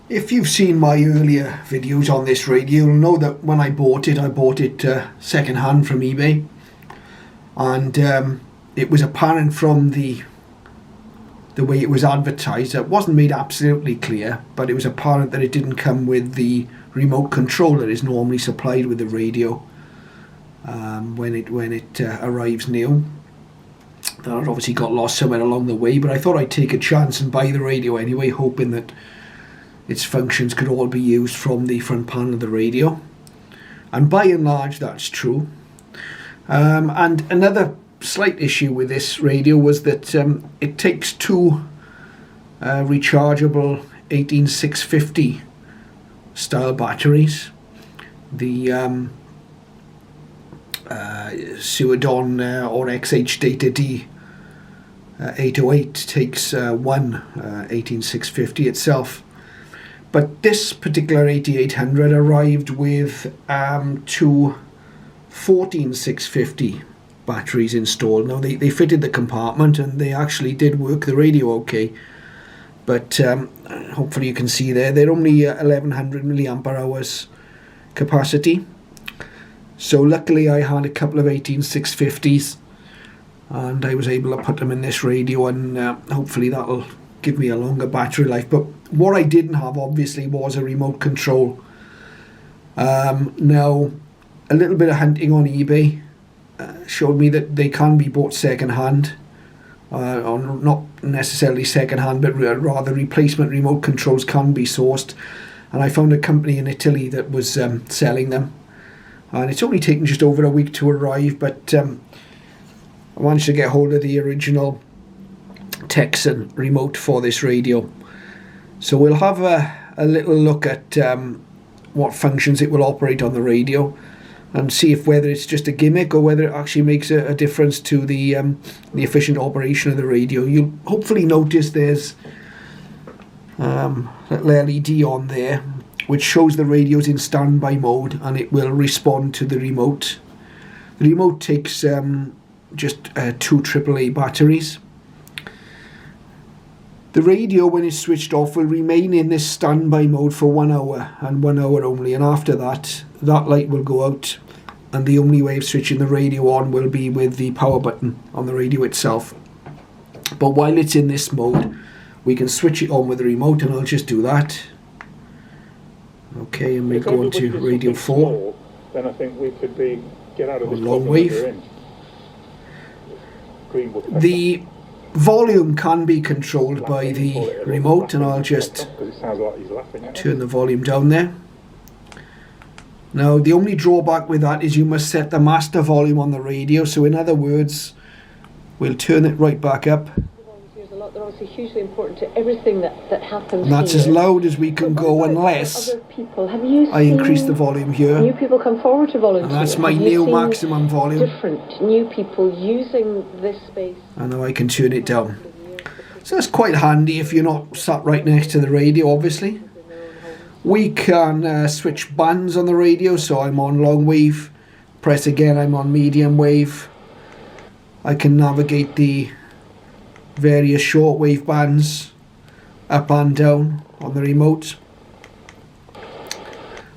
If you've seen my earlier videos on this radio, you'll know that when I bought it second hand from eBay, and it was apparent from the way it was advertised. It wasn't made absolutely clear, but it was apparent that it didn't come with the remote control that is normally supplied with the radio when it arrives new. That obviously got lost somewhere along the way, but I thought I'd take a chance and buy the radio anyway, hoping that its functions could all be used from the front panel of the radio. And by and large, that's true. And another slight issue with this radio was that it takes two rechargeable 18650 style batteries. The Suadon or XH Data D 808 takes one 18650 itself, but this particular 8800 arrived with two 14650 batteries installed. Now they fitted the compartment and they actually did work the radio okay, but hopefully you can see they're only 1100 milliamp hours capacity. So luckily I had a couple of 18650s and I was able to put them in this radio, and hopefully that'll give me a longer battery life. But what I didn't have obviously was a remote control. Now a little bit of hunting on eBay showed me that they can be bought second hand, or not necessarily second hand, but rather replacement remote controls can be sourced, and I found a company in Italy that was selling them, and it's only taken just over a week to arrive, but I managed to get hold of the original Tecsun remote for this radio. So we'll have a little look at what functions it will operate on the radio, and see if whether it's just a gimmick or whether it actually makes a difference to the efficient operation of the radio. You'll hopefully notice there's a little LED on there which shows the radio's in standby mode, and it will respond to the remote. The remote takes just two AAA batteries. The radio, when it's switched off, will remain in this standby mode for 1 hour and 1 hour only, and after that light will go out, and the only way of switching the radio on will be with the power button on the radio itself. But while it's in this mode, we can switch it on with the remote, and I'll just do that. Okay, and we go on to radio 4. Then I think we could get out of this long wave. The volume can be controlled by the remote, and I'll just turn the volume down there. Now the only drawback with that is you must set the master volume on the radio, so in other words we'll turn it right back up. They're obviously hugely important to everything that happens. And that's here. as loud as we can go unless I increase the volume here. New people come forward to volunteer. And that's my new maximum volume. Different new people using this space. And now I can turn it down. So that's quite handy if you're not sat right next to the radio, obviously. We can switch bands on the radio, so I'm on long wave. Press again, I'm on medium wave. I can navigate the various shortwave bands up and down on the remote.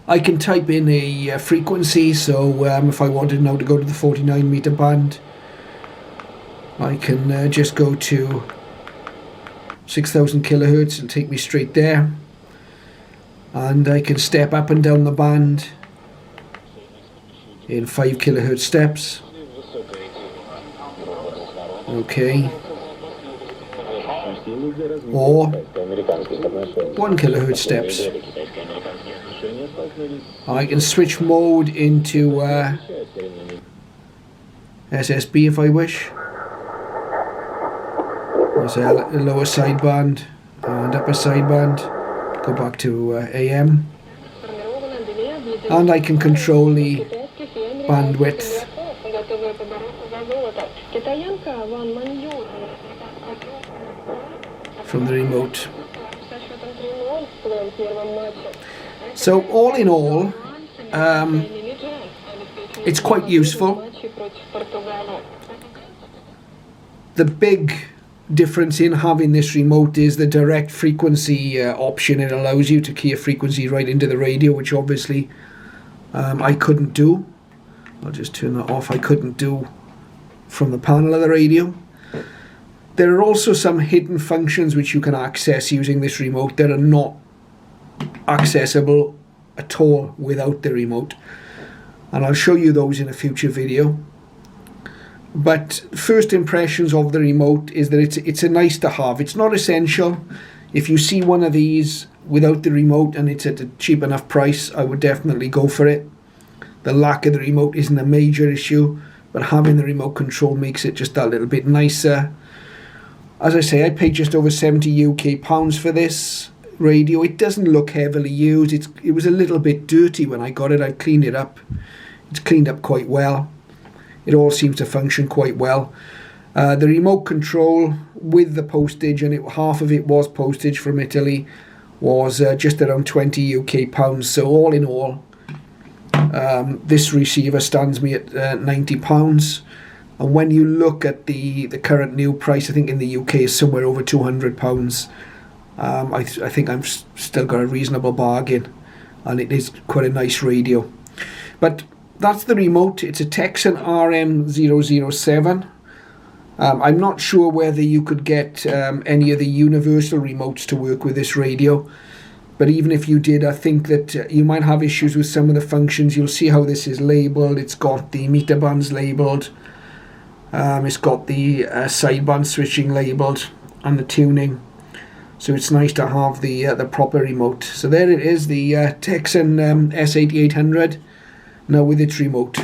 I can type in a frequency, so if I wanted now to go to the 49 meter band, I can just go to 6000 kilohertz and take me straight there, and I can step up and down the band in 5 kilohertz steps. Okay. Or 1 kilohertz steps. I can switch mode into SSB if I wish. There's a lower sideband and upper sideband. Go back to AM. And I can control the bandwidth from the remote. So all in all, it's quite useful. The big difference in having this remote is the direct frequency option. It allows you to key a frequency right into the radio, which obviously I couldn't do. I'll just turn that off. I couldn't do from the panel of the radio. There are also some hidden functions which you can access using this remote that are not accessible at all without the remote, and I'll show you those in a future video. But first impressions of the remote is that it's a nice to have. It's not essential. If you see one of these without the remote and it's at a cheap enough price, I would definitely go for it. The lack of the remote isn't a major issue, but having the remote control makes it just a little bit nicer. As I say, I paid just over 70 UK pounds for this radio. It doesn't look heavily used. It was a little bit dirty when I got it. I cleaned it up. It's cleaned up quite well. It all seems to function quite well. The remote control with the postage, and half of it was postage from Italy, was just around 20 UK pounds. So all in all, this receiver stands me at £90. And when you look at the current new price, I think in the UK is somewhere over £200. I think I've still got a reasonable bargain, and it is quite a nice radio. But that's the remote. It's a Tecsun RM007. I'm not sure whether you could get any of the universal remotes to work with this radio, but even if you did, I think that you might have issues with some of the functions. You'll see how this is labelled. It's got the meter bands labelled. It's got the sideband switching labelled and the tuning. So it's nice to have the proper remote. So there it is, the Tecsun S-8800, now with its remote.